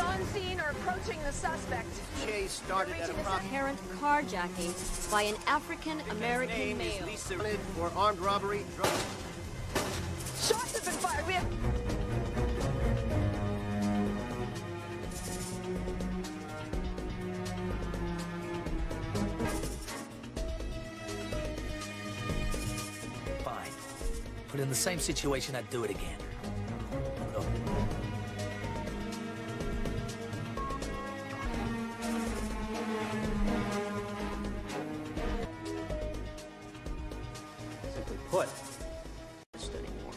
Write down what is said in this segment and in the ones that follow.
on scene or approaching the suspect. Chase started at apparent carjacking by an African-American male. For armed robbery. Shots have been fired. We have... Fine. But in the same situation, I'd do it again. Simply put, anymore.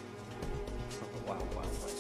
From the wild, wild west.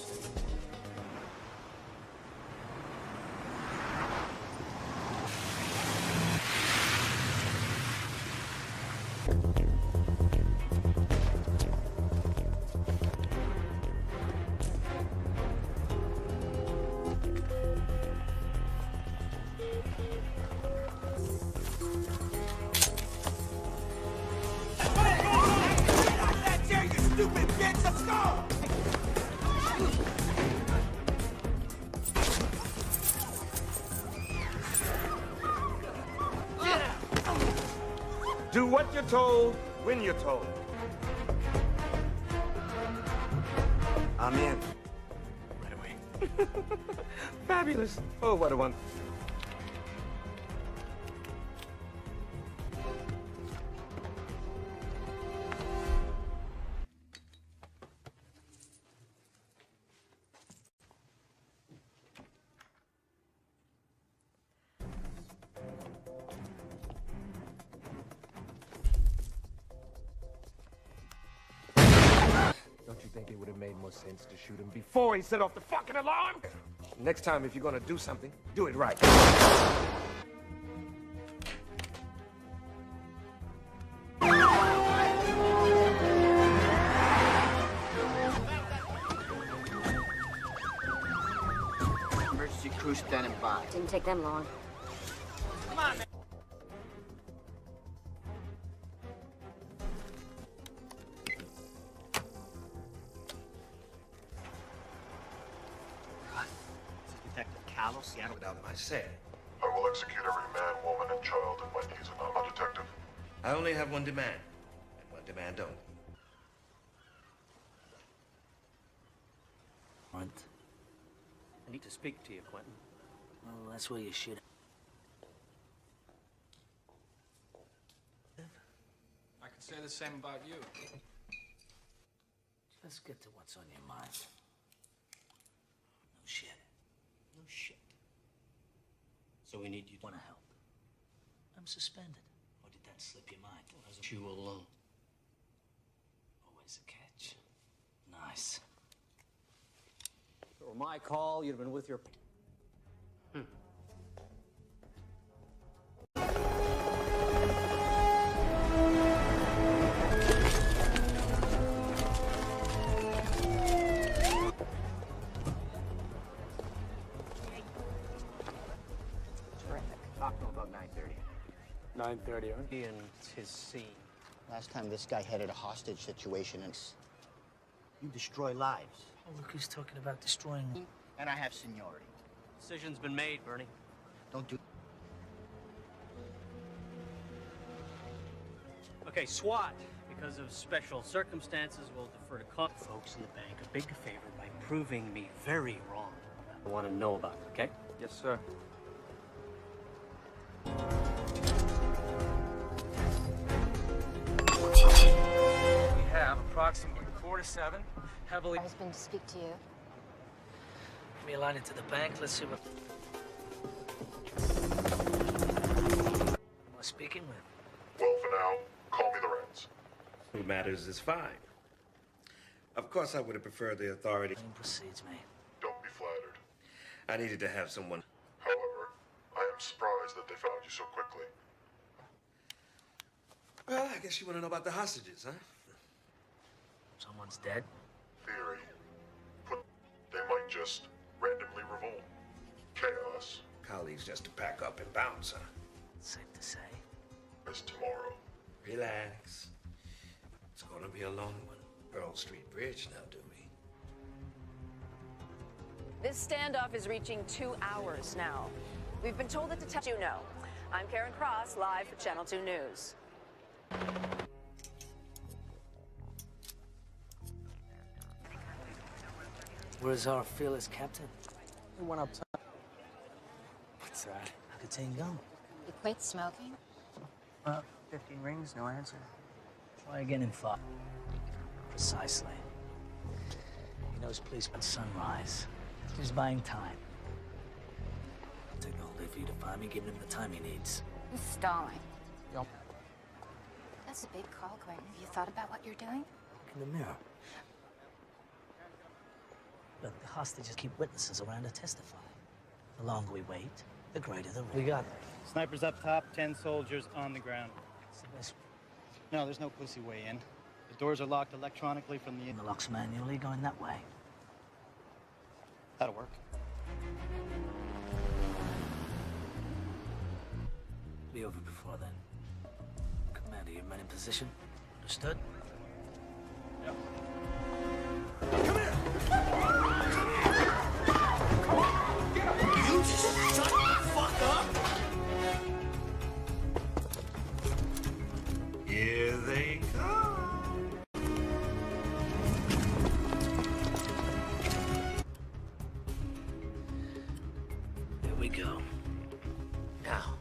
Do what you're told, when you're told. I'm in. Right away. Fabulous. Oh, what a one. Don't you think it would have made more sense to shoot him before he set off the fucking alarm? Next time, if you're gonna do something, do it right. Emergency crew standing by. Didn't take them long. Come on, man. Without my say. I will execute every man, woman, and child in my needs, and I'm a detective. I only have one demand, and one demand only. What? I need to speak to you, Quentin. Well, that's where you should. I can say the same about you. Just get to what's on your mind. No shit. No shit. So we need you to want to help. I'm suspended. Or did that slip your mind? You alone. Always a catch. Nice. If it were my call, you'd have been with your... Talk to him about 9:30. 9:30, huh? He and his scene. Last time this guy headed a hostage situation and You destroy lives. Oh, look who's talking about destroying. and I have seniority. Decision's been made, Bernie. Don't do. Okay, SWAT. Because of special circumstances, we'll defer to folks in the bank a big favor by proving me very wrong. I want to know about it, okay? Yes, sir. We have approximately 4 to 7 heavily... My husband to speak to you. Give me a line into the bank. Let's see what... Who am I speaking with? Well, for now, call me the Reds. Who matters is fine. Of course, I would have preferred the authority. Game proceeds, mate. Don't be flattered. I needed to have someone. However, I am surprised that they found you so quickly. Well, I guess you want to know about the hostages, huh? Someone's dead. Theory. They might just randomly revolt. Chaos Colleagues just to pack up and bounce, huh? Safe to say. is tomorrow. Relax. It's gonna be a long one. Earl Street Bridge now, do we? This standoff is reaching 2 hours now. We've been told that you know. I'm Karen Cross, live for Channel 2 News. Where's our fearless captain? He went up top. What's that? How could Ting go? You quit smoking? 15 rings, no answer. Try again in 5. Precisely. He knows policeman Sunrise. He's buying time. It'll take the whole day for you to find me, giving him the time he needs. He's stalling. Yep. That's a big call, Quentin. Have you thought about what you're doing? Look in the mirror. Look, the hostages keep witnesses around to testify. The longer we wait, the greater the risk. We got it. Snipers up top, 10 soldiers on the ground. It's the best. No, there's no pussy way in. The doors are locked electronically from the... The lock's manually going that way. That'll work. Be over before then. Commander, your men in position. Understood? Yep. Come here! You just shut the fuck up! Here they come. Here we go. Now.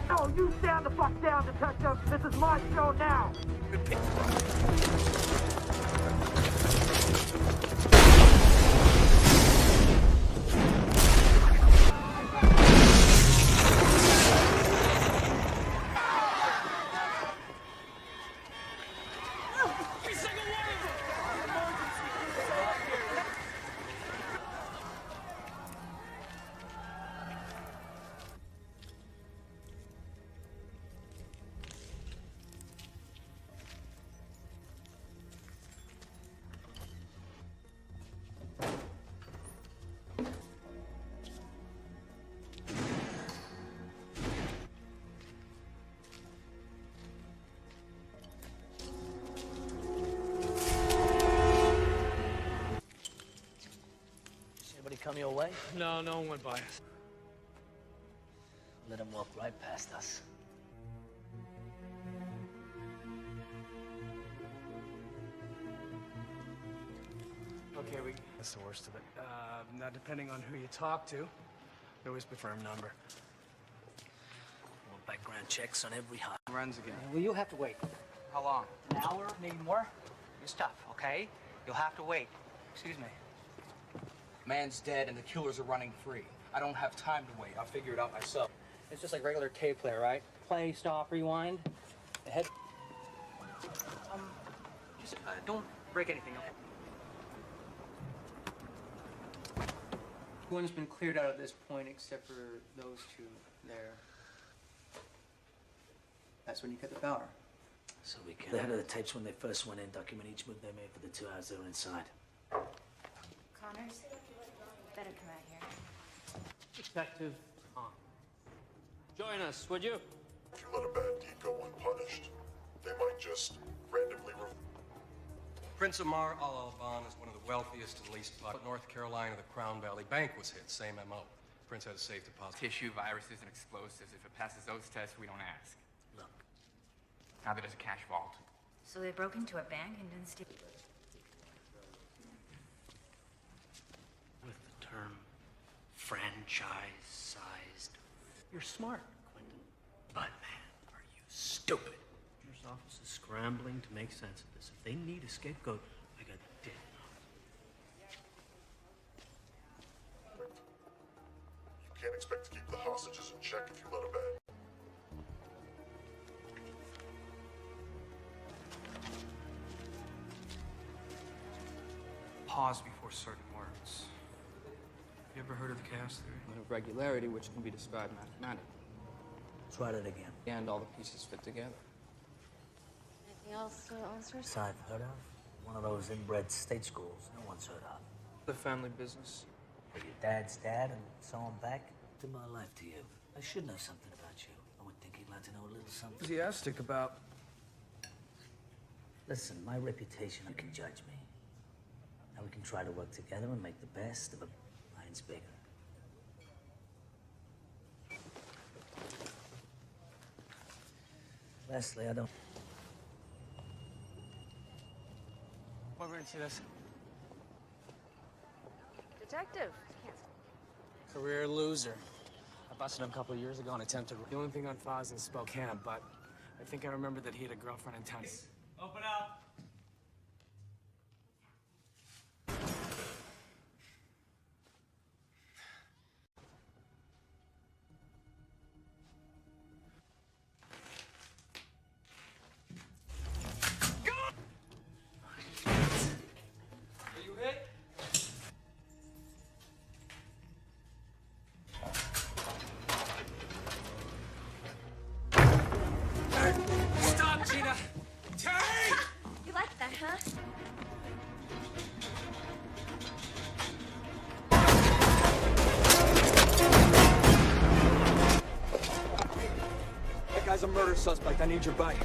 Oh, you stand the fuck down, detective. This is my show now. Come your way? No, no one went by us. Let him walk right past us. Okay, that's the worst of it. Now, depending on who you talk to, there always be a firm number. More background checks on every hot. Runs again. Well, you'll have to wait. How long? An hour, maybe more. It's tough, okay? You'll have to wait. Excuse me. Man's dead and the killers are running free. I don't have time to wait. I'll figure it out myself. It's just like regular tape player, right? Play, stop, rewind. The head. Just don't break anything, okay? Everyone's been cleared out at this point except for those two there. That's when you get the power. So we can. The head of the tapes when they first went in, document each move they made for the 2 hours they were inside. Connors, better come out here. Detective Tom. Join us, would you? If you let a bad deed go unpunished, they might just randomly Prince Amar Al-Alban is one of the wealthiest and least popular. North Carolina, the Crown Valley Bank was hit. Same MO. Prince had a safe deposit. Tissue, viruses, and explosives. If it passes those tests, we don't ask. Look. Now that it's a cash vault. So they broke into a bank and didn't steal. With the term franchise-sized. You're smart, Quentin. But man, are you stupid. Your office is scrambling to make sense of this. If they need a scapegoat, I got dead. You can't expect to keep the hostages in check if you let a bad. Pause before certain words. You ever heard of the chaos theory? Of regularity, which can be described mathematically. Try that again. And all the pieces fit together. Anything else answers? So I've heard of. One of those inbred state schools no one's heard of. The family business. Your dad's dad and so on back. To my life to you. I should know something about you. I would think you'd like to know a little something. Enthusiastic about Listen, my reputation, you can judge me. Now we can try to work together and make the best of a mine's bigger. Leslie, I don't... Why wouldn't you this? Detective. Career loser. I busted him a couple of years ago and attempted... The only thing on file is in Spokane, but I think I remember that he had a girlfriend in town. Open up. Stop, Gina! Terry! You like that, huh? That guy's a murder suspect. I need your bike.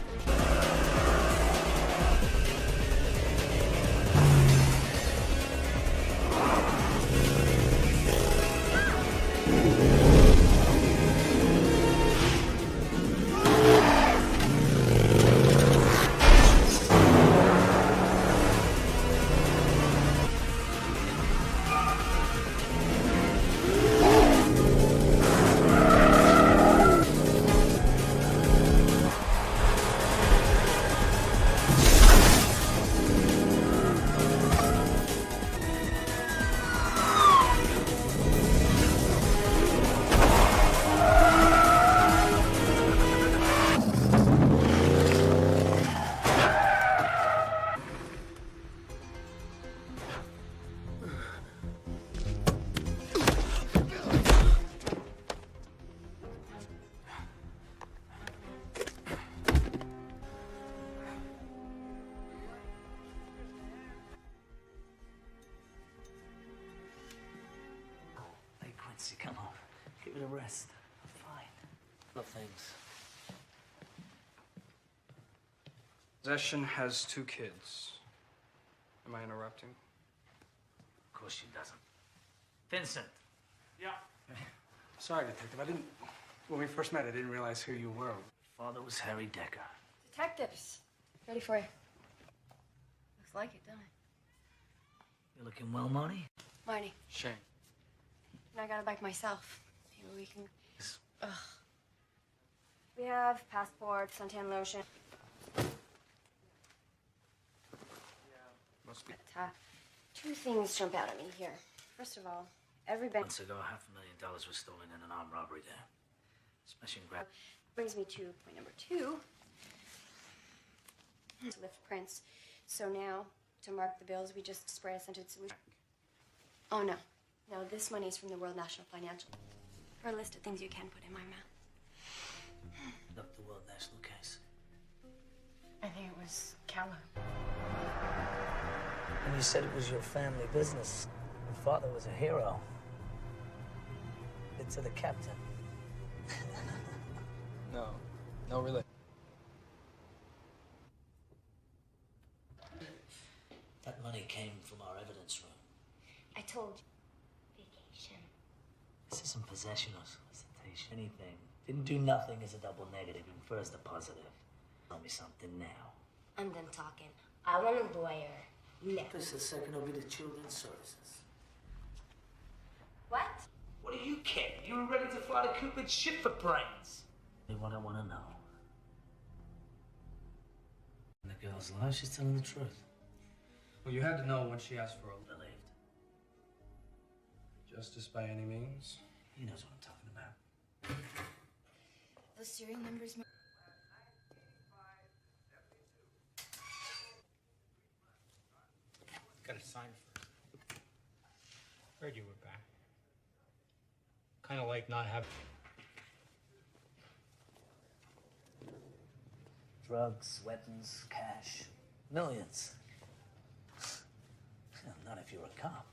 Hey, Quincy, come on. Give it a rest. I'm fine. No things. Possession has 2 kids. Am I interrupting? Of course she doesn't. Vincent. Yeah. Sorry, Detective. When we first met, I didn't realize who you were. Father was Harry Decker. Detectives. Ready for you. Looks like it, don't it? You looking well, Marty? Marty. Shane. And I got a bike myself. Maybe we can... Ugh. We have passports, suntan lotion. Must be. But, 2 things jump out at me here. First of all, every bank... Months ago, $500,000 was stolen in an armed robbery there. Smash and grab. Brings me to point number 2. Lift prints. So now, to mark the bills, we just spray a scented solution. Oh, no. No, this money's from the World National Financial. For a list of things you can put in my mouth. Look, the World National case. I think it was Calla. And you said it was your family business. Your father was a hero. It's to the captain. No, really. That money came from our evidence room. I told you. Vacation. This isn't possession or solicitation. Anything. Didn't do nothing is a double negative. Infers the positive. Tell me something now. I'm done talking. I want a lawyer. No. Just a second, it'll be the children's services. What? What do you care? You were ready to fly to Cupid's ship for brains. What I want to know. And the girl's lying, she's telling the truth. Well, you had to know when she asked for a Believed. justice by any means. He knows what I'm talking about. Those serial numbers... Gotta sign first. Heard you were back. Kind of like not having... Drugs, weapons, cash. Millions. Well, not if you're a cop.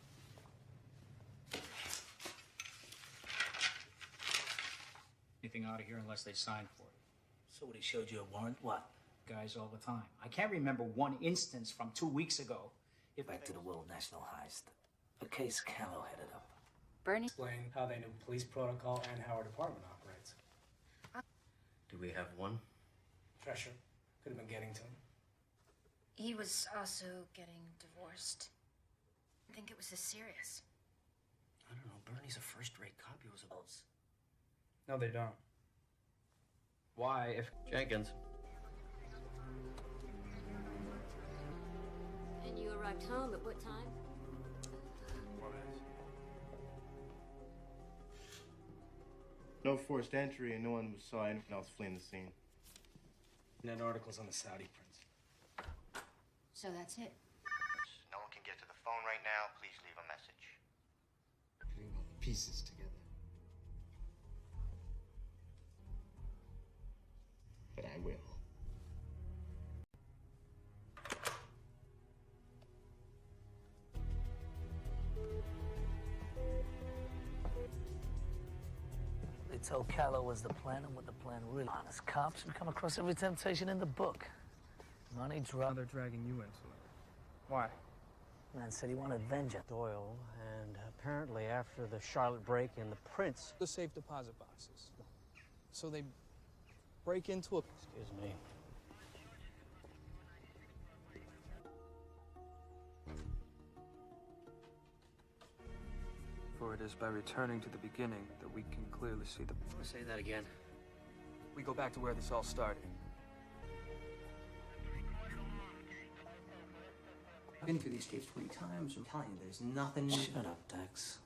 Anything out of here unless they sign for it. So what, he showed you a warrant? What? guys all the time. I can't remember one instance from 2 weeks ago. Back to the World National Heist. A case Callow headed up. Bernie? Explain how they knew police protocol and how our department operates. Do we have one? Pressure. Could have been getting to him. He was also getting divorced. I think it was this serious. I don't know. Bernie's a first-rate cop. He was a boss. No, they don't. Why, if... Jenkins. And you arrived home at what time? No forced entry, and no one saw anyone else fleeing the scene. Net articles on the Saudi prince. So that's it. No one can get to the phone right now. Please leave a message. Putting all the pieces together. But I will. They told Callow was the plan, and what the plan really. Honest cops who come across every temptation in the book. Money, drugs. They're dragging you into it. Why? Man said he wanted vengeance. Doyle, and apparently after the Charlotte break-in, the prince... The safe deposit boxes. So they break into a... Excuse me. For it is by returning to the beginning that we can clearly see the... Say that again. We go back to where this all started. I've been through these tapes 20 times. I'm telling you, there's nothing... Shut up, Dex.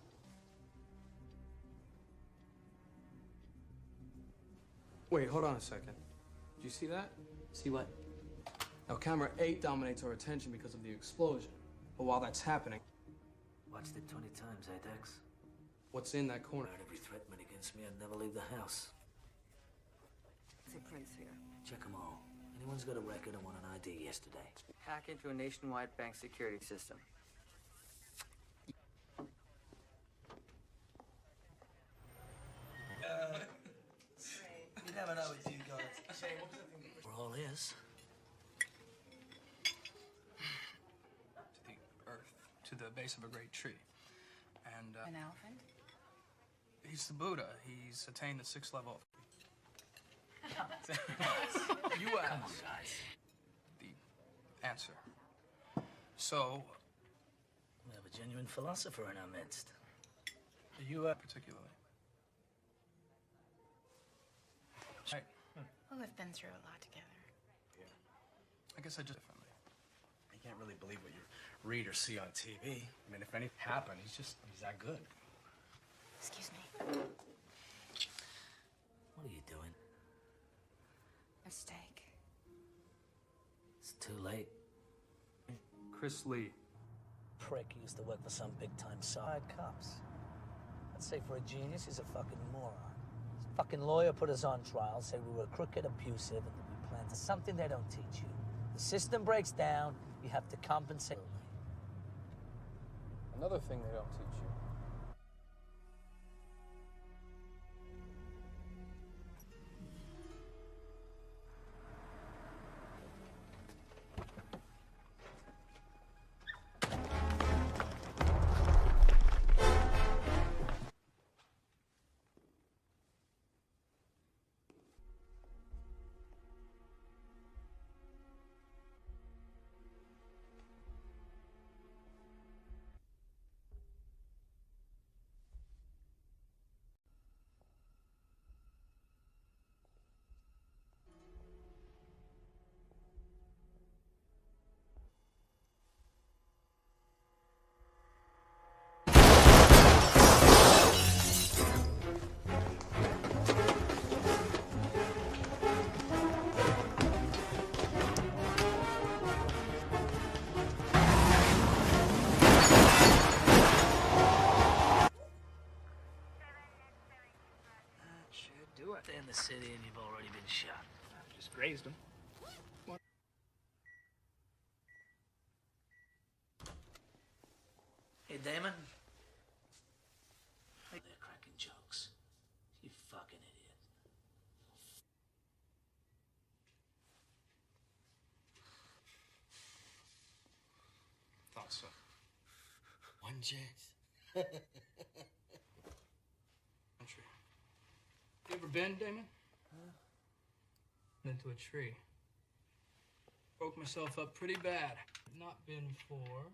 Wait, hold on a second. Did you see that? See what? Now, camera 8 dominates our attention because of the explosion. But while that's happening... Watched it 20 times, eh, Dex? What's in that corner? Every threat made against me, I'd never leave the house. It's a prince here. Check them all. Anyone's got a record and want an ID yesterday. Hack into a nationwide bank security system. You never know with you guys. We're all ears. To the earth, to the base of a great tree. And, An elephant? he's the Buddha. He's attained the 6th level of... You asked. The answer. So... We have a genuine philosopher in our midst. You, particularly. Right. Well, we've been through a lot together. Yeah. I guess I just differently. You can't really believe what you read or see on TV. I mean, if anything happened, he's that good. Excuse me. What are you doing? A steak. It's too late. Chris Lee. Prick used to work for some big-time side cops. I'd say for a genius, he's a fucking moron. His fucking lawyer put us on trial, said we were crooked, abusive, and that we planned something they don't teach you. The system breaks down, you have to compensate. Another thing they don't teach you. Stay in the city and you've already been shot. Just grazed him. Hey, Damon. They're cracking jokes. You fucking idiot. son. One chance. Country. You ever been, Damon? Into a tree. Broke myself up pretty bad. Not been for.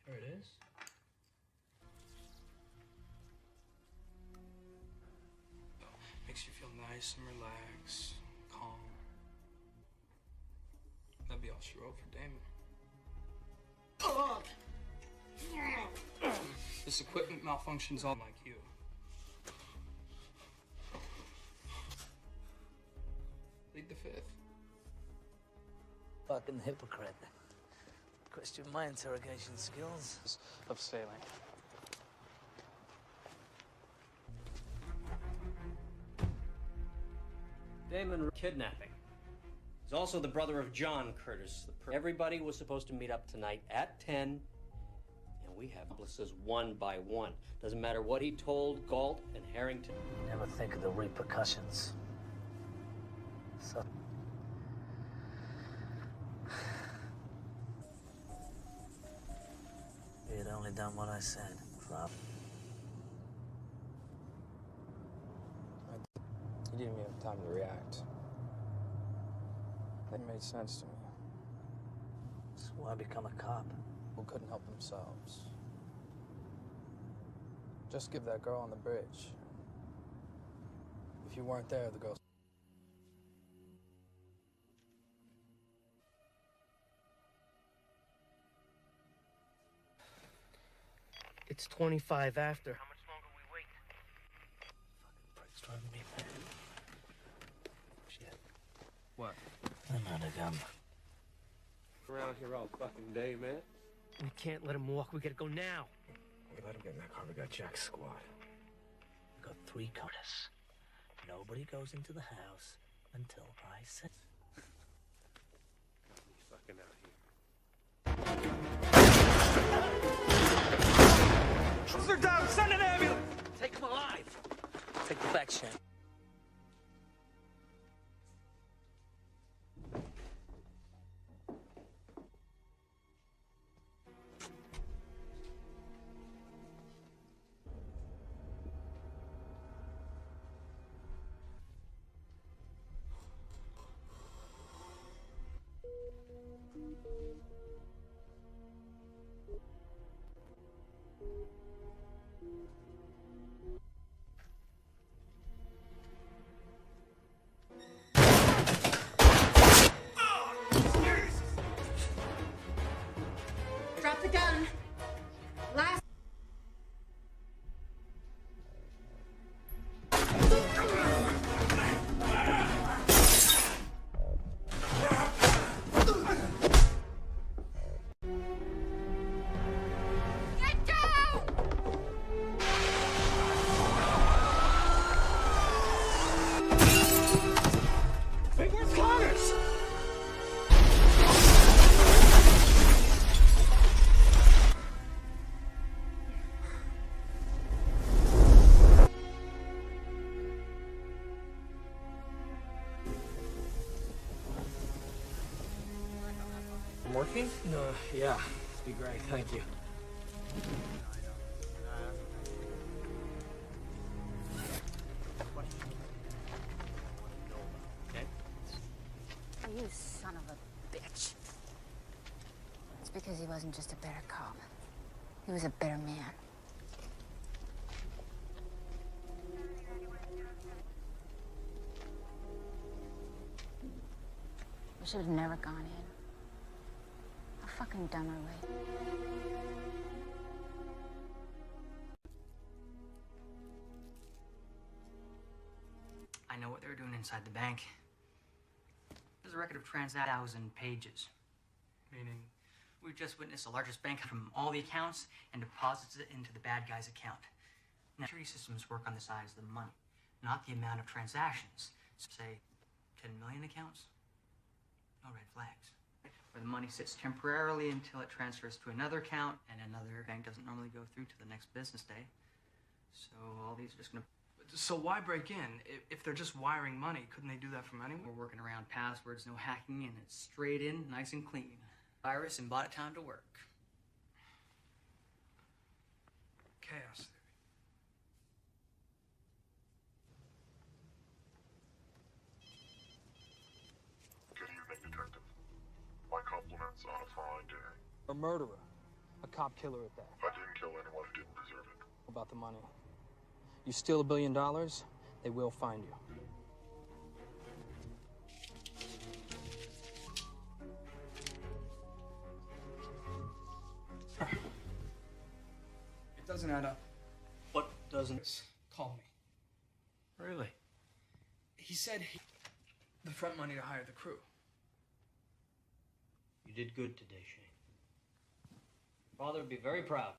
There it is. Makes you feel nice and relaxed, calm. That'd be all she wrote for Damon. This equipment malfunctions all like you. Plead the fifth. Fucking hypocrite. Question my interrogation skills. Of sailing. Damon kidnapping. He's also the brother of John Curtis. Everybody was supposed to meet up tonight at 10, and we have accomplices one by one. Doesn't matter what he told Galt and Harrington. Never think of the repercussions. So... He had only done what I said. Flop. He didn't even have time to react. That made sense to me. That's why I become a cop. Who couldn't help themselves. Just give that girl on the bridge. If you weren't there, the girl... It's 25 after. How much longer we wait? Fucking prick's driving me mad. Shit. What? I'm out of gum. Around here all fucking day, man. We can't let him walk. We gotta go now. We let him get in that car. We got Jack's squad. We got 3 cars. Nobody goes into the house until I say. He's fucking out here. They're down! Send an ambulance! Take him alive! Take the back, Shan. Drop the gun. Last. Get down! Hey, where's Connors? Morphine? No, yeah. Be great, thank you. Okay? You son of a bitch. It's because he wasn't just a better cop. He was a better man. We should have never gone in. How fucking dumb are we? I know what they were doing inside the bank. There's a record of 1,000 pages. Meaning? We've just witnessed the largest bank from all the accounts and deposits it into the bad guy's account. Now, security systems work on the size of the money, not the amount of transactions. So say 10 million accounts? No red flags. Where the money sits temporarily until it transfers to another account, and another bank doesn't normally go through to the next business day. So all these are just gonna... So why break in? If they're just wiring money, couldn't they do that from anywhere? We're working around passwords, no hacking, and it's straight in, nice and clean. Virus and bought it time to work. chaos theory. Good evening, Detective. My compliments on a fine day. A murderer. A cop killer at that. I didn't kill anyone who didn't deserve it. About the money. You steal $1 billion, they will find you. It doesn't add up. What doesn't? Call me. Really? He said the front money to hire the crew. You did good today, Shane. Your father would be very proud.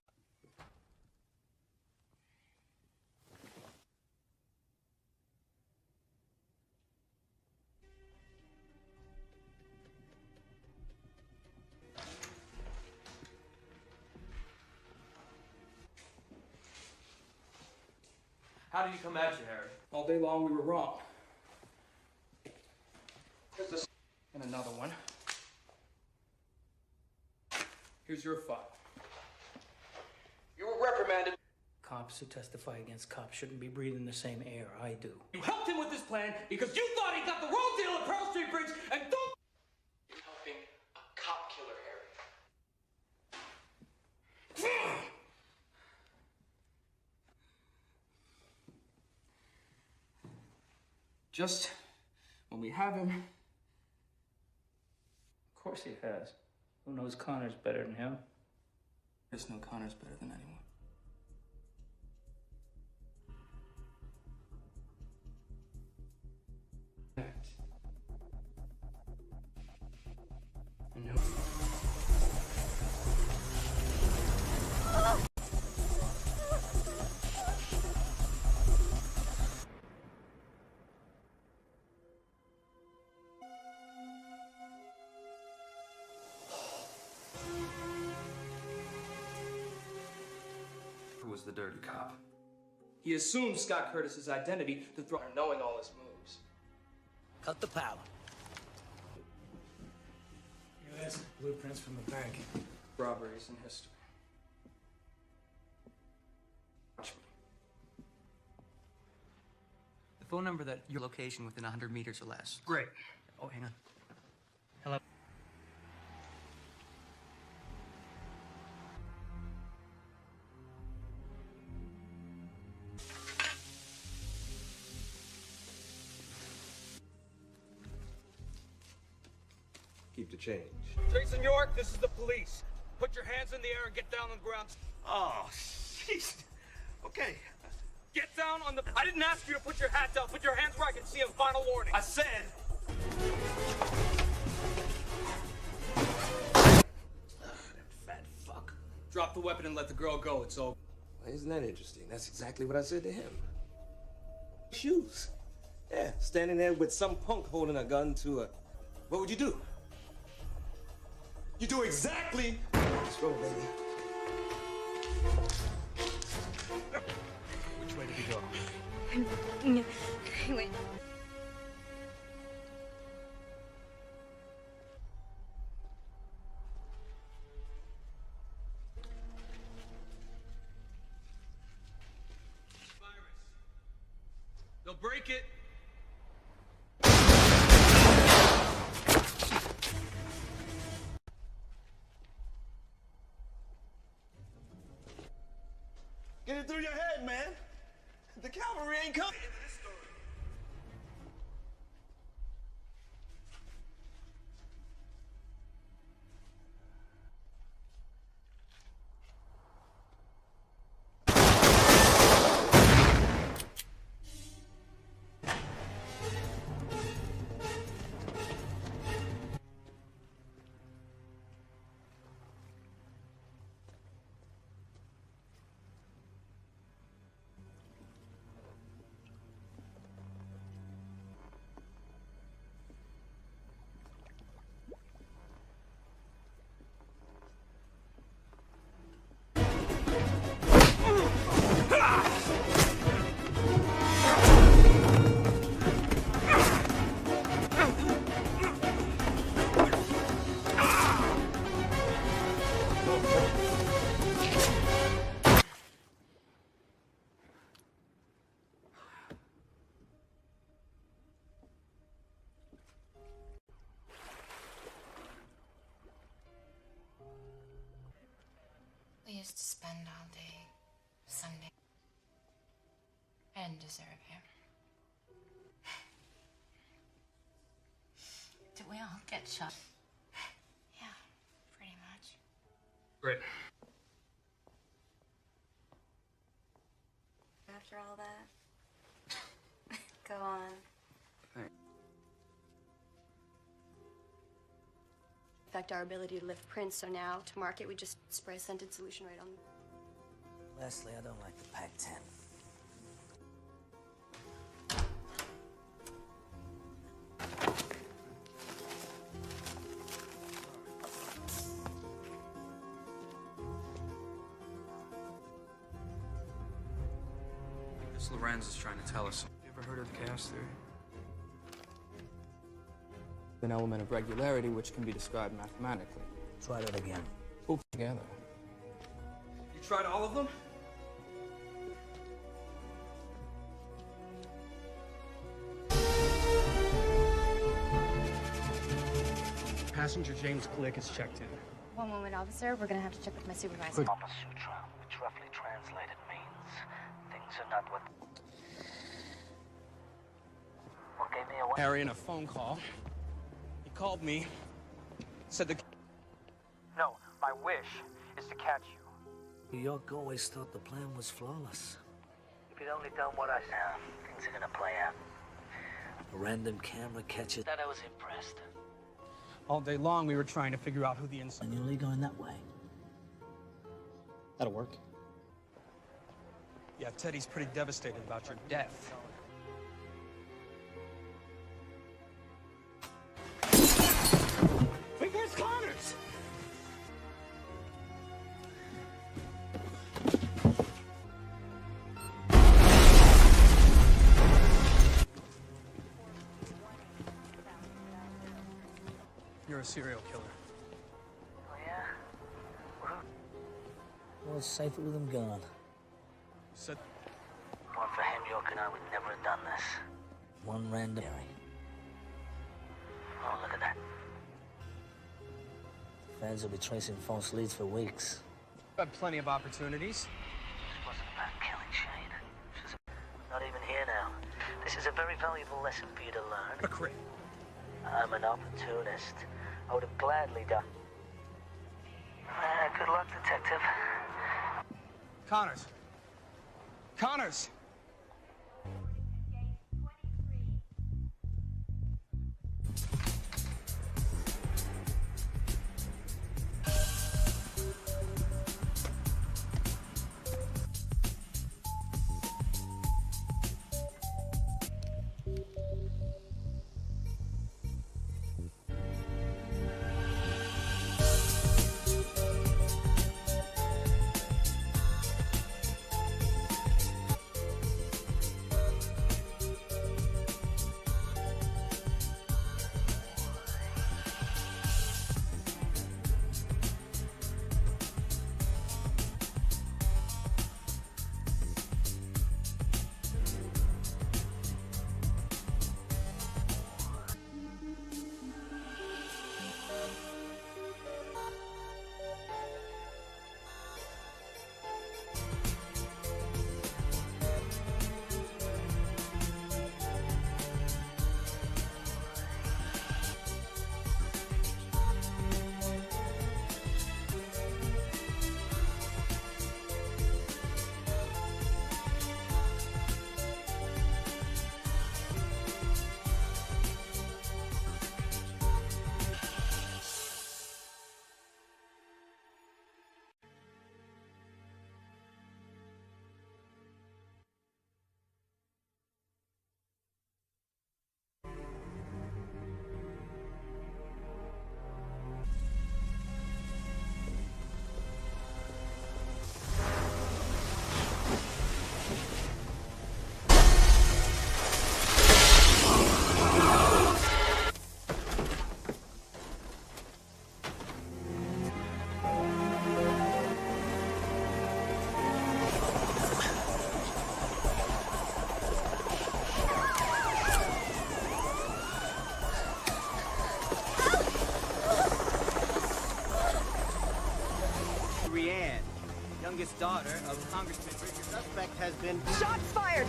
How did he come at you, Harry? All day long we were wrong. Here's this and another one. Here's your file. You were reprimanded. Cops who testify against cops shouldn't be breathing the same air I do. You helped him with this plan because you thought he got the wrong deal at Pearl Street Bridge and don't... You're helping a cop killer, Harry. Just when we have him... Of course he has. Who knows Connor's better than him? There's no Connor's better than anyone. Who was the dirty cop? He assumed Scott Curtis's identity to throw knowing all his moves. Cut the power. Yeah, that's blueprints from the bank. Robberies in history. Watch me. The phone number that your location within 100 meters or less. Great. Oh, hang on. Hello? Keep the change. Jason York, this is the police. Put your hands in the air and get down on the ground. Oh, jeez. Okay. Get down on the... I didn't ask you to put your hat down. Put your hands where I can see them. Final warning. I said... Fat fuck. Drop the weapon and let the girl go. It's over. Well, isn't that interesting? That's exactly what I said to him. Shoes. Yeah, standing there with some punk holding a gun to a... What would you do? You do exactly... Let's roll, baby. Which way did he go? Wait. They'll break it. Get it through your head, man. The cavalry ain't coming. used to spend all day Sunday. I didn't deserve him. Did we all get shot? Yeah, pretty much. Great. After all that, go on. Thanks. Affect our ability to lift prints, so now to market we just spray a scented solution right on. Leslie, I don't like the Pac-10. This Lorenz is trying to tell us. You ever heard of the chaos theory? An element of regularity which can be described mathematically. Try that again. Pull together. You tried all of them? Passenger James Click is checked in. One moment, officer. We're gonna have to check with my supervisor. Mama Sutra, which roughly translated means things are not what gave me away. Harry in a phone call. He called me, said the... No, my wish is to catch you. New York always thought the plan was flawless. If you'd only done what I said, things are gonna play out. A random camera catches. That I was impressed. All day long, we were trying to figure out who the inside... And you're only going that way. That'll work. Yeah, Teddy's pretty devastated about your death. Wait, where's Connors? You're a serial killer. Oh, yeah? Well, it's safer with him gone. Said... One for him, York and I would never have done this. One random... Oh, look at that. Fans will be tracing false leads for weeks. I've had plenty of opportunities. This wasn't about killing Shane. Not even here now. This is a very valuable lesson for you to learn. A crit. I'm an opportunist. I would have gladly done. Good luck, detective. Connors. Connors! youngest daughter of Congressman Richard. The suspect has been... Shots fired!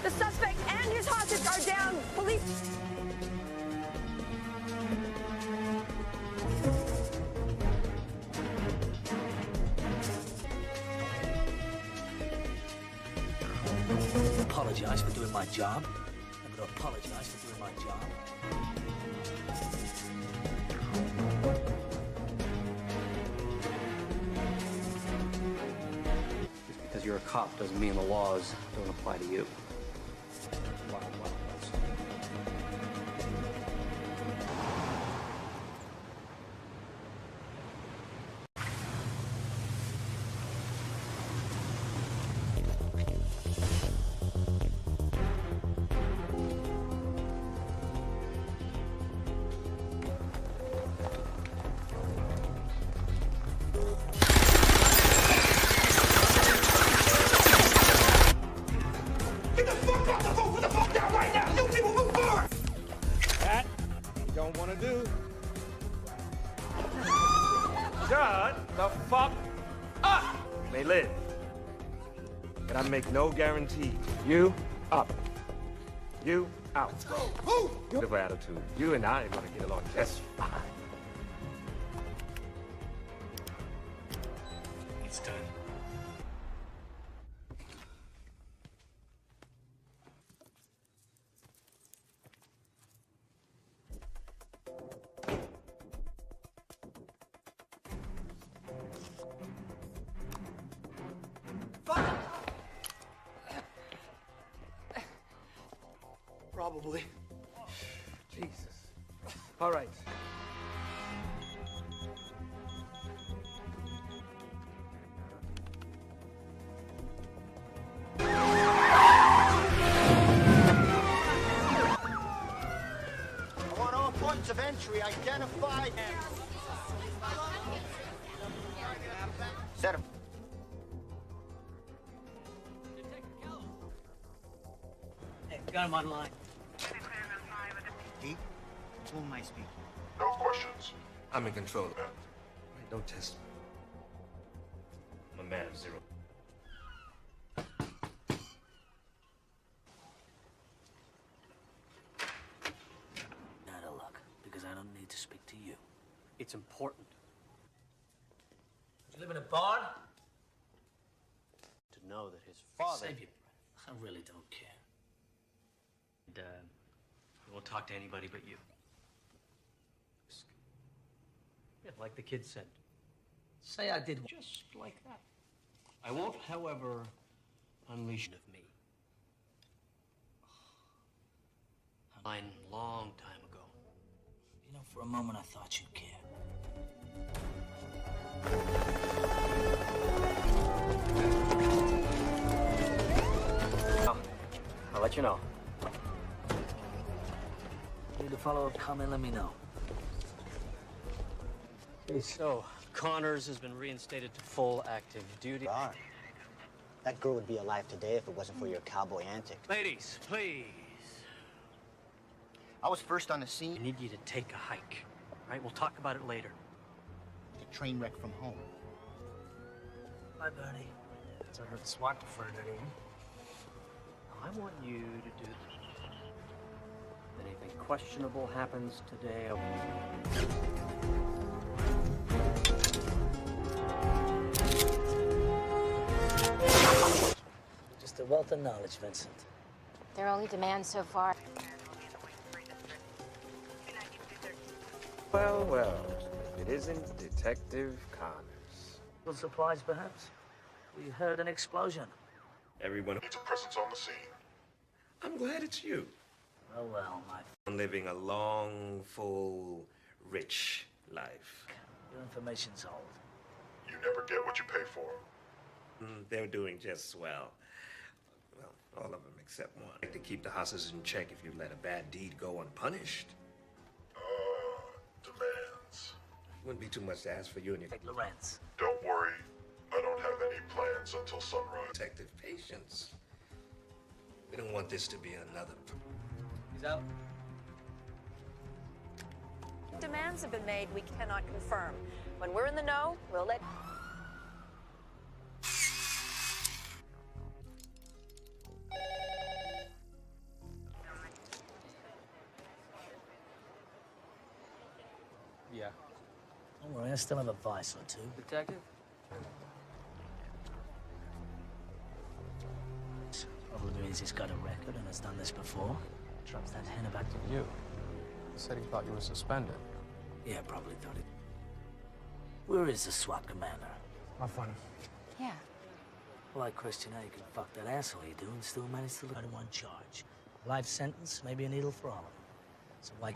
The suspect and his hostage are down. Police... Apologize for doing my job. I'm gonna apologize for doing my job. Just because you're a cop doesn't mean the laws don't apply to you. Make no guarantee. You up. You out. Beautiful attitude. You and I are gonna get along just fine. It's done. Probably. Jesus. All right. I want all points of entry identified. Set him. Hey, got him online. Pete, who am I speaking? No questions. I'm in control of that. Don't test me. I'm a man of zero. Out of luck, because I don't need to speak to you. It's important. You live in a barn? To know that his father... Save your breath. I really don't care. And, I won't talk to anybody but you. Yeah, like the kid said. Say I did Just like that. I won't, however, unleash of me. Mine long time ago. You know, for a moment I thought you cared. I'll let you know. Need a follow-up comment, let me know. So, Connors has been reinstated to full active duty. God. That girl would be alive today if it wasn't for your cowboy antics. Ladies, please. I was first on the scene. I need you to take a hike. All right, we'll talk about it later. The train wreck from home. Bye, Bernie. So I heard SWAT deferred anyway. I want you to do this. If anything questionable happens today, Just a wealth of knowledge, Vincent. Their only demand so far. Well, well. If it isn't Detective Connors. Little surprise, perhaps? We heard an explosion. Everyone Needs a presence on the scene. I'm glad it's you. Oh, well, my... I'm living a long, full, rich life. Your information's old. You never get what you pay for. They're doing just swell. Well, all of them except one. Like to keep the hostages in check if you let a bad deed go unpunished. Demands. Wouldn't be too much to ask for you and your... Like Lorenz. Don't worry. I don't have any plans until sunrise. Detective patience. We don't want this to be another... He's out. Demands have been made we cannot confirm. When we're in the know, we'll let... Don't worry, I still have a vice or two. Detective? Probably means he's got a record and has done this before. Drops that hen about You. He said he thought you were suspended. Yeah, probably thought it. Where is the SWAT commander? How funny. Yeah. Well, I question how you can fuck that asshole you do and still manage to look at one charge. Life sentence, maybe a needle for all of them. So why?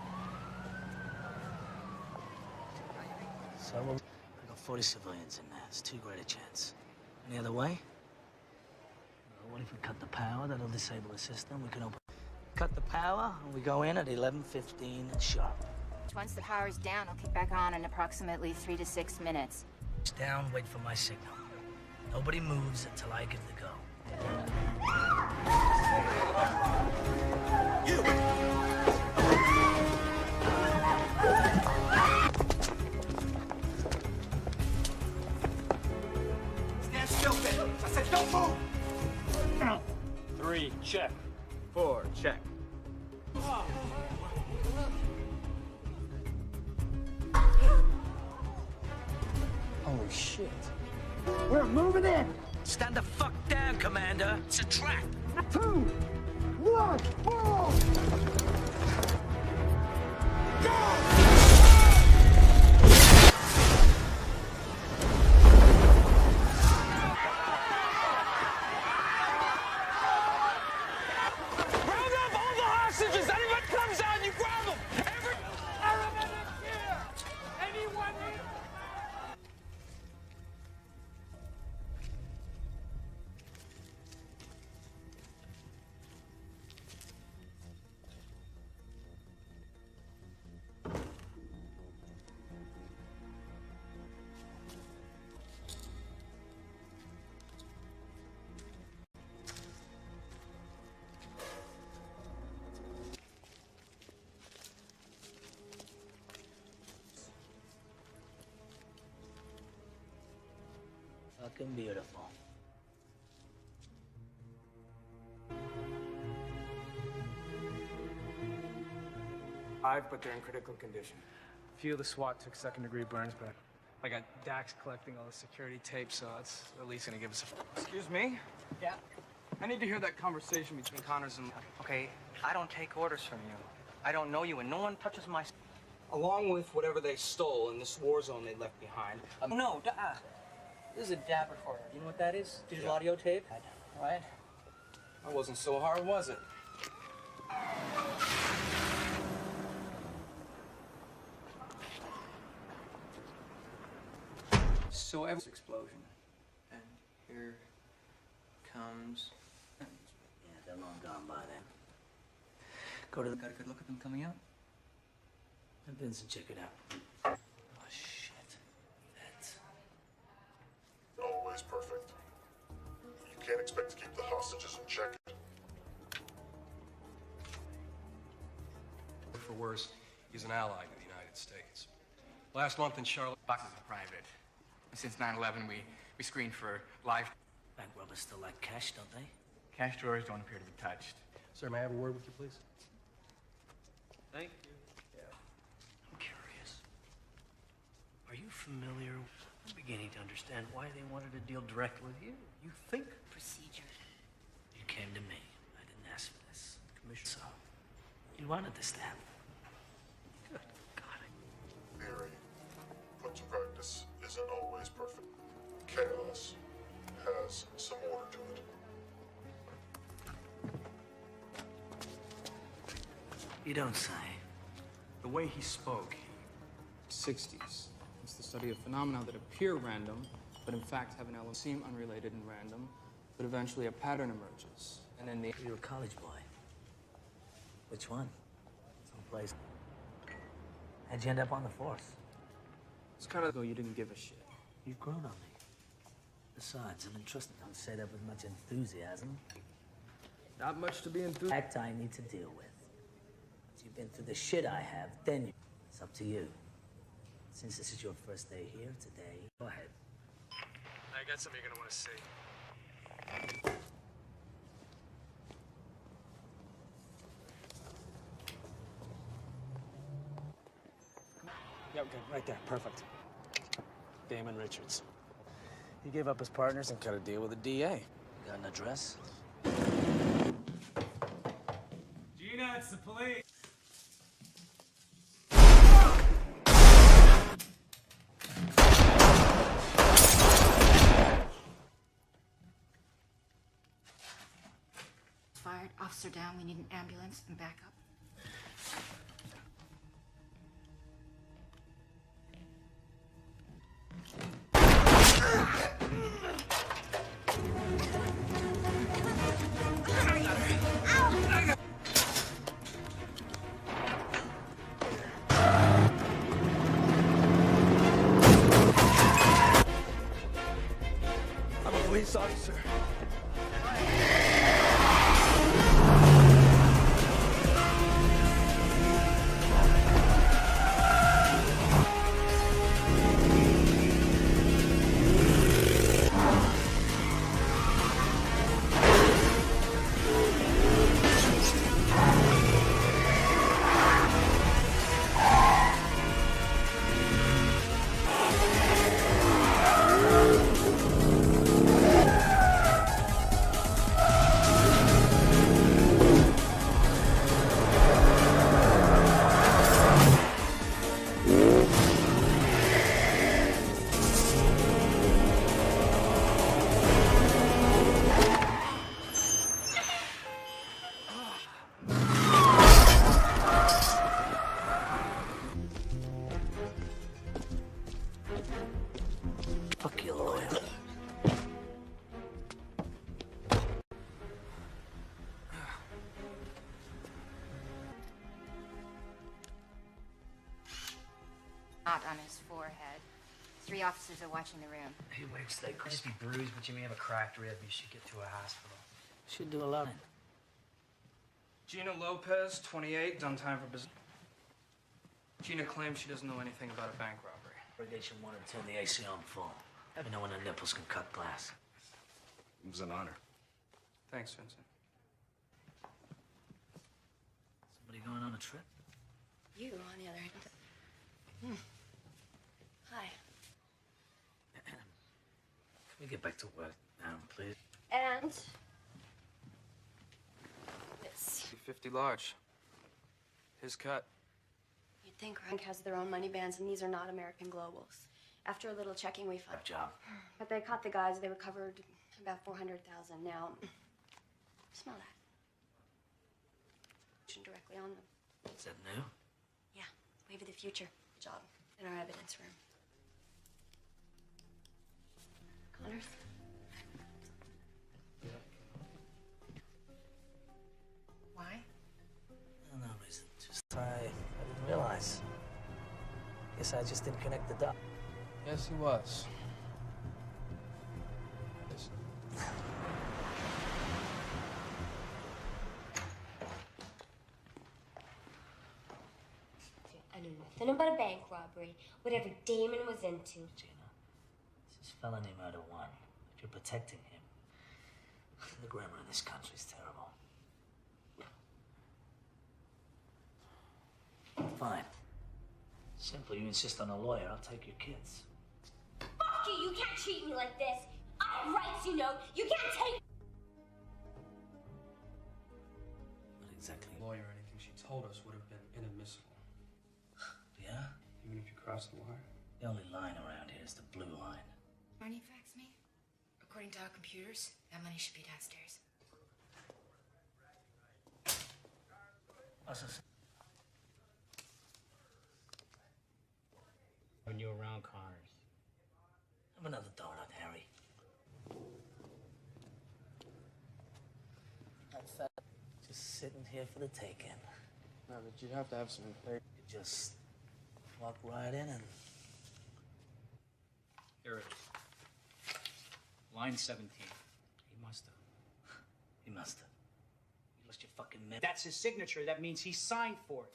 So we'll... I got 40 civilians in there. It's too great a chance. Any other way? What if we cut the power? That'll disable the system. We can open... Cut the power, and we go in at 11:15 sharp. Once the power's down, I'll kick back on in approximately 3 to 6 minutes. Down, wait for my signal. Nobody moves until I give the go. You! Stand still, Ben. I said don't move! 3, check. 4, check. Holy shit. We're moving in! Stand the fuck down, Commander. It's a trap. 2, 1, boom! Round up all the hostages! Anyone comes out, you grab them! Every paramedic here! Anyone here? Fucking beautiful. But they're in critical condition. A few of the SWAT took second-degree burns, but I got Dax collecting all the security tape, so it's at least gonna give us a... Excuse me? Yeah? I need to hear that conversation between Connors and... Okay, I don't take orders from you. I don't know you, and no one touches my... Along with whatever they stole in this war zone they left behind. No, this is a DAB recorder. You know what that is? Digital audio tape? Right? That wasn't so hard, was it? So every explosion. And here comes... Yeah, they're long gone by then. Go to the... Got a good look at them coming out? Vincent, check it out. Oh, shit. That's... Always perfect. You can't expect to keep the hostages in check. For worse, he's an ally to the United States. Last month in Charlotte... Boxes are private. Since 9/11, we screened for live... Bank robbers still like cash, don't they? Cash drawers don't appear to be touched. Sir, may I have a word with you, please? Thank you. I'm curious. Are you familiar? I'm beginning to understand why they wanted to deal direct with you. You think Procedure. You came to me. I didn't ask for this. Commissioner, so you wanted this to happen. Good God. Theory, put to practice, isn't always perfect. Chaos has some order to it. You don't say. The way he spoke, 60s. It's the study of phenomena that appear random, but in fact have an element seem unrelated and random, but eventually a pattern emerges. And then You're a college boy. Which one? Someplace. How'd you end up on the force? It's kind of though you didn't give a shit. You've grown on me. Besides, I'm entrusted. Don't say that with much enthusiasm. Not much to be enthused. Fact I need to deal with. Once you've been through the shit I have, then it's up to you. Since this is your first day here today, go ahead. I got something you're gonna want to see. Yeah, okay, right there, perfect. Damon Richards. He gave up his partners and cut a deal with the DA. Got an address? Gina, it's the police. Fired. Officer down. We need an ambulance and backup. I'm a police officer. Fuck you, lawyer. Not on his forehead. 3 officers are watching the room. He waits, they Could just be bruised, but you may have a cracked rib. You should get to a hospital. should do a lot. Gina Lopez, 28, done time for business. Gina claims she doesn't know anything about a bank robbery. Irrigation wanted to turn the AC on full. Let me know when the nipples can cut glass. It was an honor. Thanks, Vincent. Somebody going on a trip? You, on the other hand. Hi. Can we get back to work now, please? And this. 50 large. His cut. You'd think Rank has their own money bands, and these are not American globals. After a little checking, we found. Job. But they caught the guys. They recovered about 400,000. Now, smell that. Directly on them. Is that new? Yeah, wave of the future. Good job. In our evidence room. Connors. Why? No reason. Just I didn't realize. Guess I just didn't connect the dots. Yes, he was. Yes. I knew nothing about a bank robbery, whatever Damon was into. Gina, this is felony murder 1. If you're protecting him, the grammar in this country is terrible. Fine. Simple. You insist on a lawyer, I'll take your kids. Fuck you! You can't treat me like this! I have rights, you know! You can't take... What exactly? Lawyer, anything she told us would have been inadmissible. Yeah? Even if you cross the wire? The only line around here is the blue line. Marnie faxed me. According to our computers, that money should be downstairs. What's this? When you're around Connors. Have another donut, Harry. Just sitting here for the taking. No, but you'd have to have some information. You just walk right in and... Here it is. Line 17. He must have. He must have. You lost your fucking mind. That's his signature. That means he signed for it.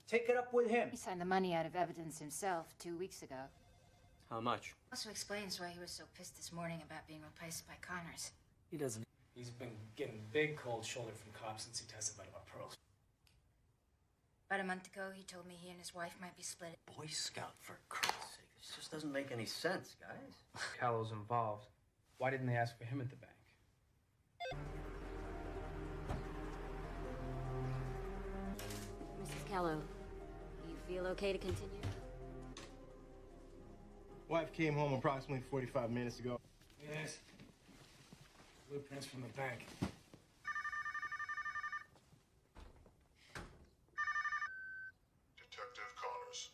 Take it up with him. He signed the money out of evidence himself 2 weeks ago. How much? Also explains why he was so pissed this morning about being replaced by Connors. He doesn't... He's been getting big cold shoulder from cops since he testified about pearls. About a month ago, he told me he and his wife might be split. Boy Scout, for Christ's sake. It's just doesn't make any sense, guys. Callow's involved. Why didn't they ask for him at the bank? Mrs. Callow, you feel okay to continue? Wife came home approximately 45 minutes ago. Yes. Blueprints from the bank. Detective Connors.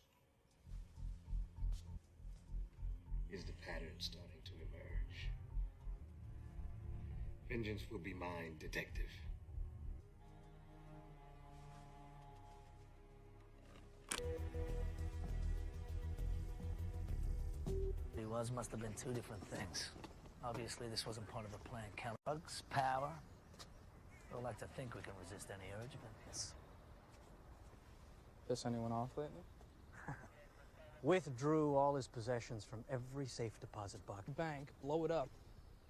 Is the pattern starting to emerge? Vengeance will be mine, detective. Must have been two different things. Obviously, this wasn't part of a plan. Drugs, power. Don't like to think we can resist any urge, but yes. Piss anyone off lately? Withdrew all his possessions from every safe deposit box. Bank, blow it up,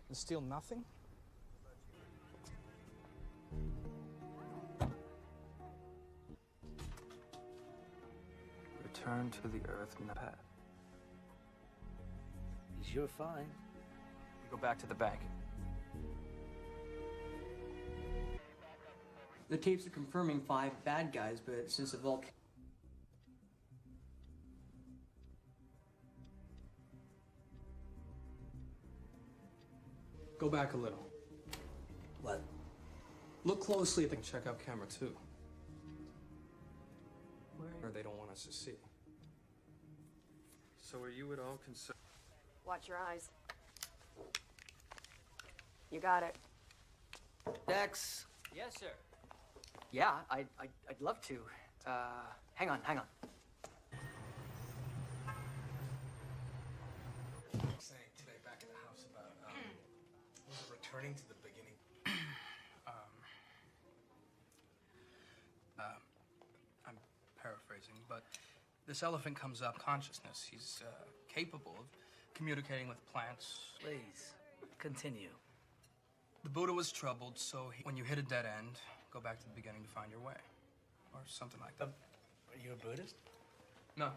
and steal nothing? Return to the earth, Pat. You're fine. We go back to the bank. The tapes are confirming 5 bad guys, but since the volcano... Go back a little. What? Look closely at the checkout camera, too. Where they don't want us to see. So are you at all concerned? Watch your eyes. You got it. Dex. Yes, sir. Yeah, I'd love to. Hang on. Saying today back at the house about, was it returning to the beginning? I'm paraphrasing, but this elephant comes up consciousness. He's capable of communicating with plants. Please, continue. The Buddha was troubled, so when you hit a dead end, go back to the beginning to find your way. Or something like that. Are you a Buddhist? No,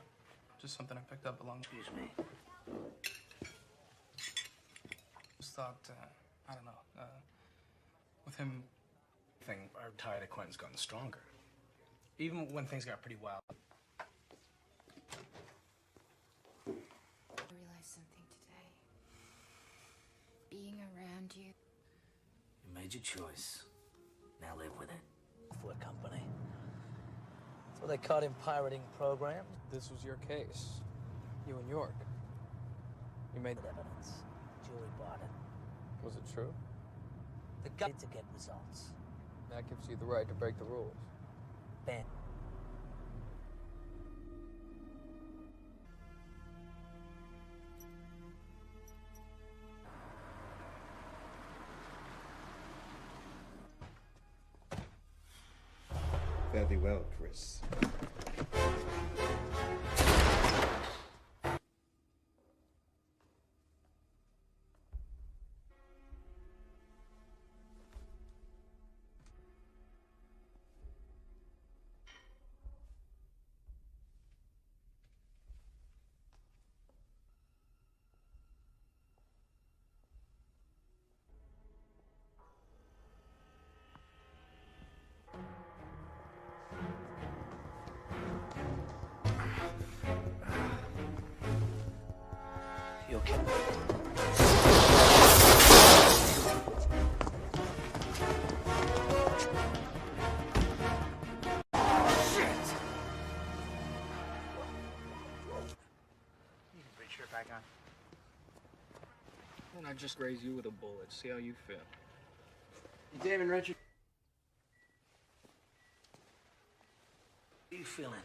just something I picked up along... Excuse me. Just thought, I don't know, with him... Our tie to Quentin's gotten stronger. Even when things got pretty wild. I realized something today. Being around you. You made your choice. Now live with it. For a company. So they caught him pirating programs. This was your case. You and York. You made evidence. Julie bought it. Was it true? The guy to get results. That gives you the right to break the rules. Ben. Fare thee well, Chris. You okay? Back on. And I just raise you with a bullet. See how you feel. David Richard. How you feeling?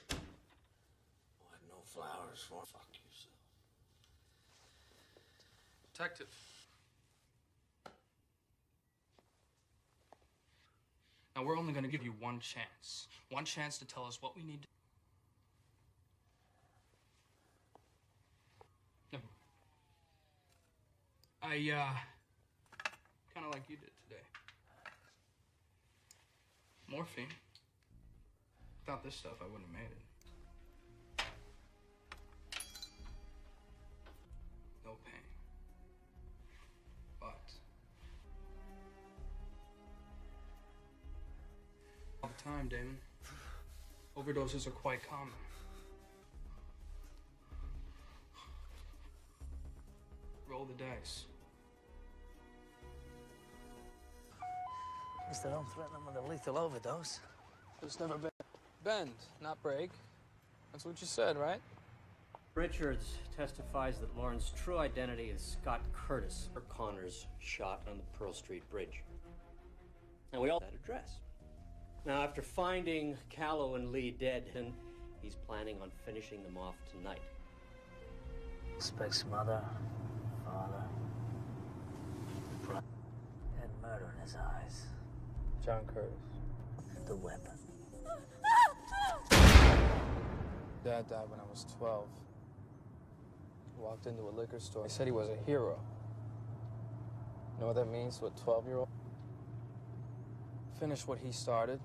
What, no flowers for? Fuck yourself. Detective. Now, we're only going to give you one chance. One chance to tell us what we need to... No. Kind of like you did today. Morphine. Without this stuff, I wouldn't have made it. time, Damon. Overdoses are quite common. Roll the dice. At least I don't threaten them with a lethal overdose. It's never been. Bend, not break. That's what you said, right? Richards testifies that Lauren's true identity is Scott Curtis, or Connors shot on the Pearl Street Bridge. And we all had that address. Now, after finding Callow and Lee dead, he's planning on finishing them off tonight. Suspect's mother, father, brother. Had murder in his eyes. John Curtis. The weapon. Dad died when I was 12. Walked into a liquor store. He said he was a hero. You know what that means to a 12-year-old? Finish what he started.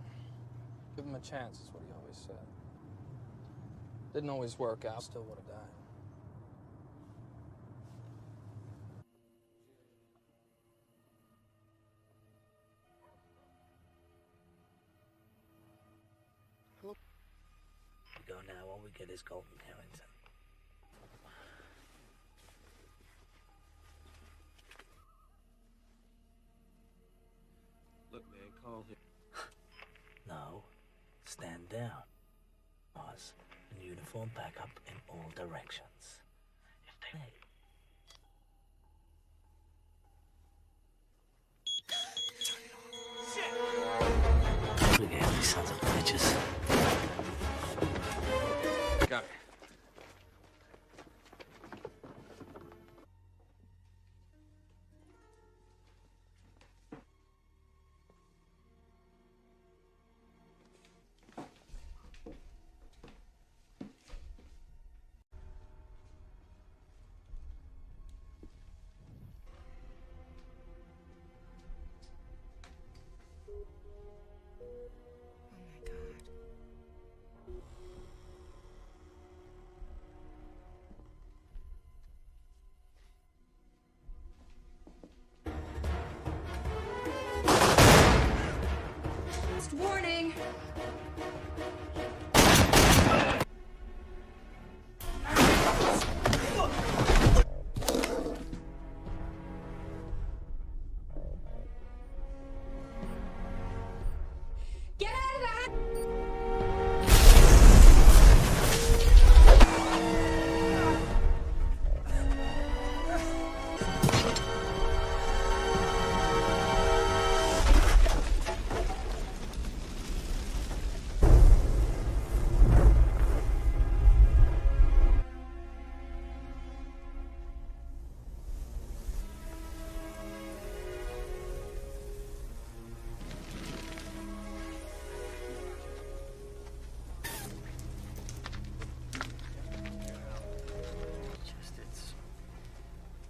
Give him a chance, is what he always said. Didn't always work out. Still would have died. We go now. All we get is Golden Carrington. Look, man, call him. No. Stand down. Pause. And uniform back up in all directions. If they... Shit! Look at these sons of bitches. Got it. Warning! Get out of the house!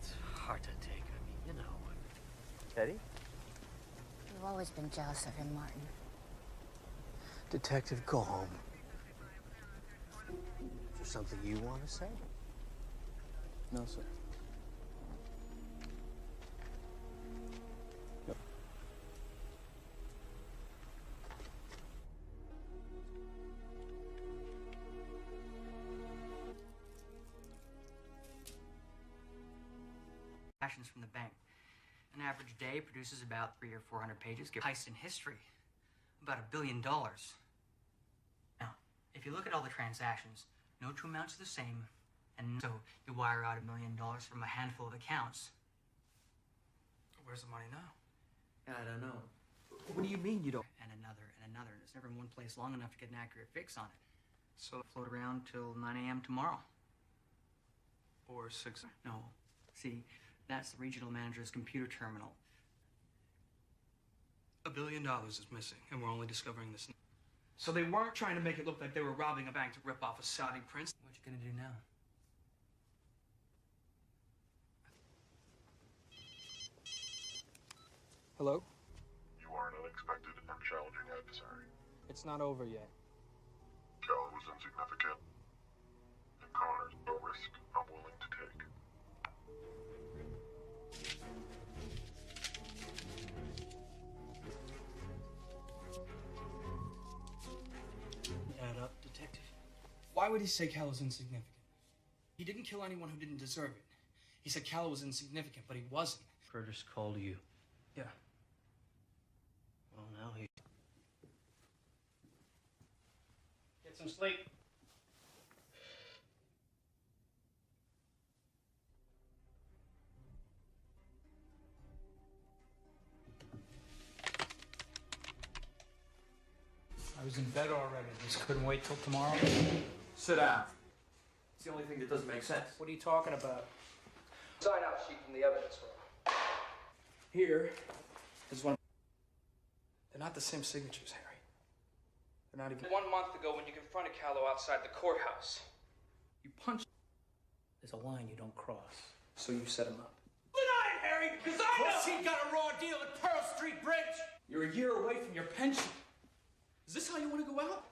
It's hard to take. I mean, you know. Teddy? You've always been jealous of him, Martin. Detective, go home. Is there something you want to say? No, sir. Transactions from the bank. An average day produces about 300 or 400 pages. Give heist in history. About $1 billion. Now, if you look at all the transactions, no two amounts are the same, and so you wire out $1 million from a handful of accounts. Where's the money now? I don't know. What do you mean you don't? And another, and another. And it's never in one place long enough to get an accurate fix on it. So it'll float around till 9 a.m. tomorrow. Or 6. No. See, that's the regional manager's computer terminal. $1 billion is missing, and we're only discovering this now. So they weren't trying to make it look like they were robbing a bank to rip off a Saudi prince. What you gonna do now? Hello? You are an unexpected and challenging adversary. It's not over yet. Callow was insignificant, and Connors a risk I'm willing to take. Why would he say Cal was insignificant? He didn't kill anyone who didn't deserve it. He said Cal was insignificant, but he wasn't. Curtis called you. Yeah. Well, now he... Get some sleep. I was in bed already. Just couldn't wait till tomorrow. Sit down. It's the only thing that doesn't make sense. What are you talking about? Sign out sheet from the evidence room. Here is one. They're not the same signatures, Harry. They're not even. 1 month ago when you confronted Callow outside the courthouse. You punched. There's a line you don't cross. So you set him up. Deny it, Harry, because I know he got a raw deal at Pearl Street Bridge. You're a year away from your pension. Is this how you want to go out?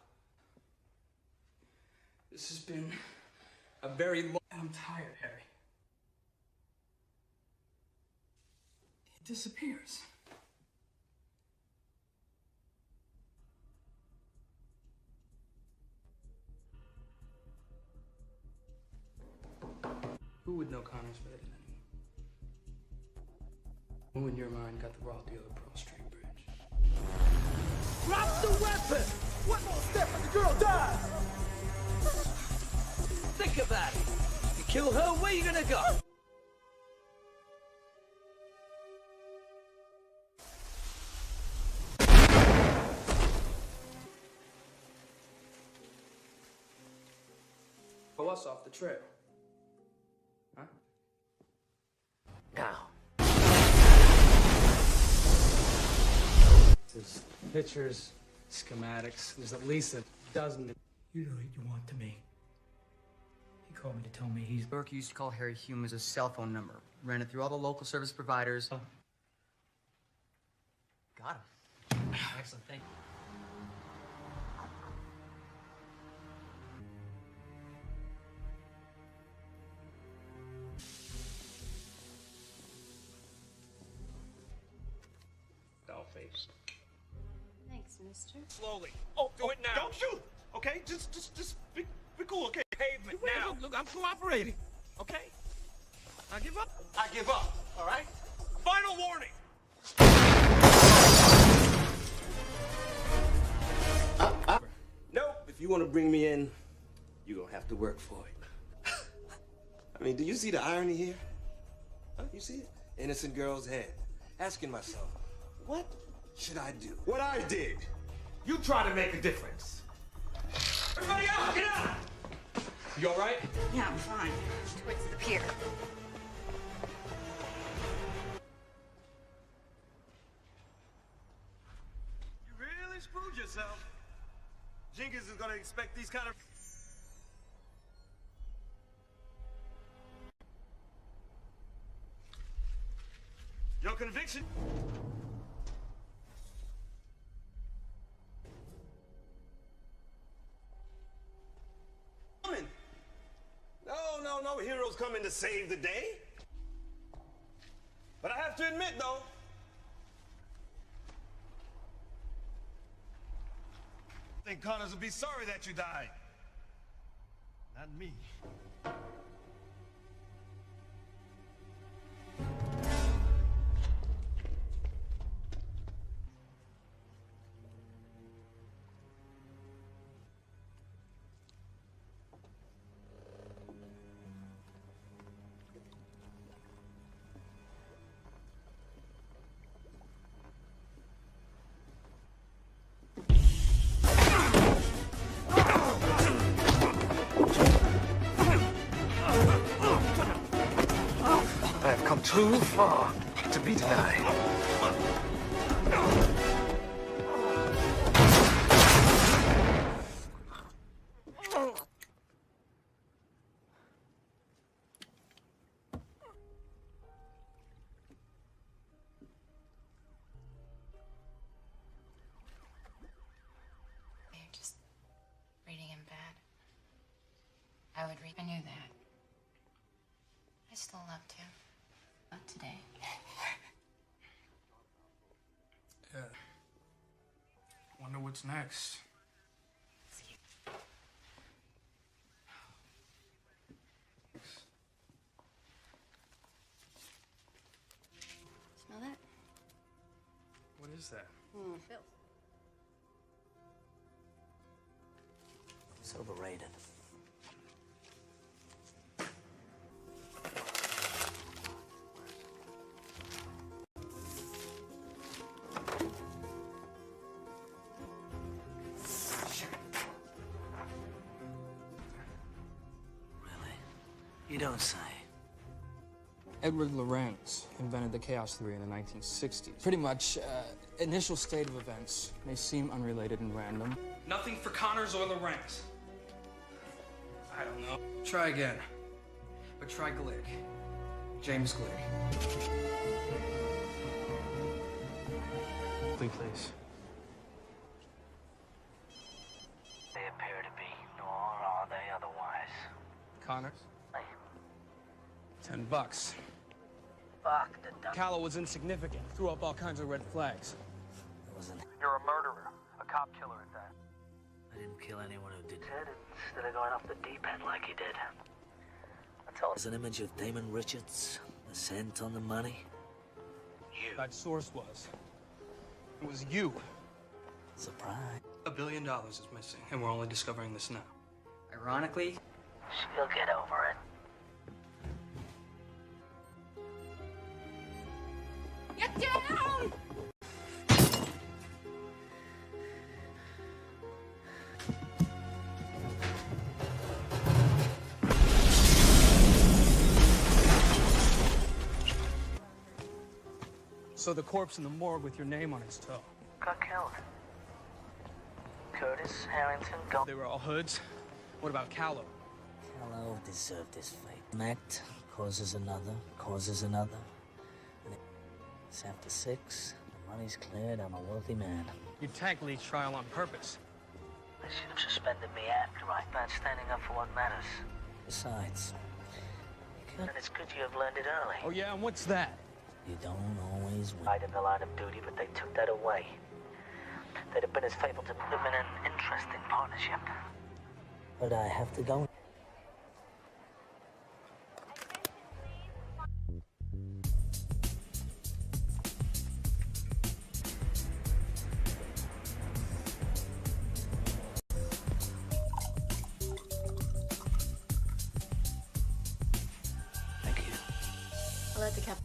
This has been a very long... I'm tired, Harry. It disappears. Who would know Connor's better than anyone? Who in your mind got the raw deal at Pearl Street Bridge? Drop the weapon! One more step and the girl dies! Think about it. You kill her, where you gonna go? Pull us off the trail. Huh? Now. There's pictures, schematics. There's at least a dozen. You know what you want to me. He called me to tell me he's... Burke used to call Harry Hume as a cell phone number. Ran it through all the local service providers. Oh. Got him. Excellent, thank you. Doll-faced. Thanks, mister. Slowly. Oh, do it now. Don't shoot! Okay? Just be cool, okay? Pavement now. Look, I'm cooperating. Okay? I give up. I give up, all right? Final warning. Nope. If you want to bring me in, you're gonna have to work for it. I mean, do you see the irony here? Huh? You see it? Innocent girl's head. Asking myself, what should I do? What I did. You try to make a difference. Everybody out, get out! You all right? Yeah, I'm fine. Towards the pier. You really screwed yourself. Jenkins is gonna expect these kind of... Your conviction? No, heroes coming to save the day. But I have to admit, though, I think Connors will be sorry that you died. Not me. I have come too far to be denied. You're just reading him bad. I would read. I knew that. I still love to. Not today. Yeah. Wonder what's next. is that? Bills. It's overrated. You don't say. Edward Lorenz invented the chaos theory in the 1960s. Pretty much, initial state of events may seem unrelated and random. Nothing for Connors or Lorenz. I don't know. Try again. But try Glick. James Glick. Please. They appear to be, nor are they otherwise. Connors? $10. Fuck the dumb. Callow was insignificant, threw up all kinds of red flags. It wasn't. You're a murderer. A cop killer at that. I didn't kill anyone who did it. Instead of going off the deep end like he did. That's all. There's an image of Damon Richards, the scent on the money. You. That source was. It was you. Surprise. $1 billion is missing, and we're only discovering this now. Ironically, she'll get over it. Get down! So the corpse in the morgue with your name on its toe. Got killed. Curtis, Harrington, They were all hoods. What about Callow? Callow deserved this fate. An act causes another, causes another. And it's after 6, the money's cleared, I'm a wealthy man. You tanked Lee's trial on purpose. They should have suspended me after not standing up for what matters. Besides, and it's good you have learned it early. Oh yeah, and what's that? You don't always win. Right in the line of duty, but they took that away. They'd have been as faithful to live in an interesting partnership. But I have to go. I'll let the cap.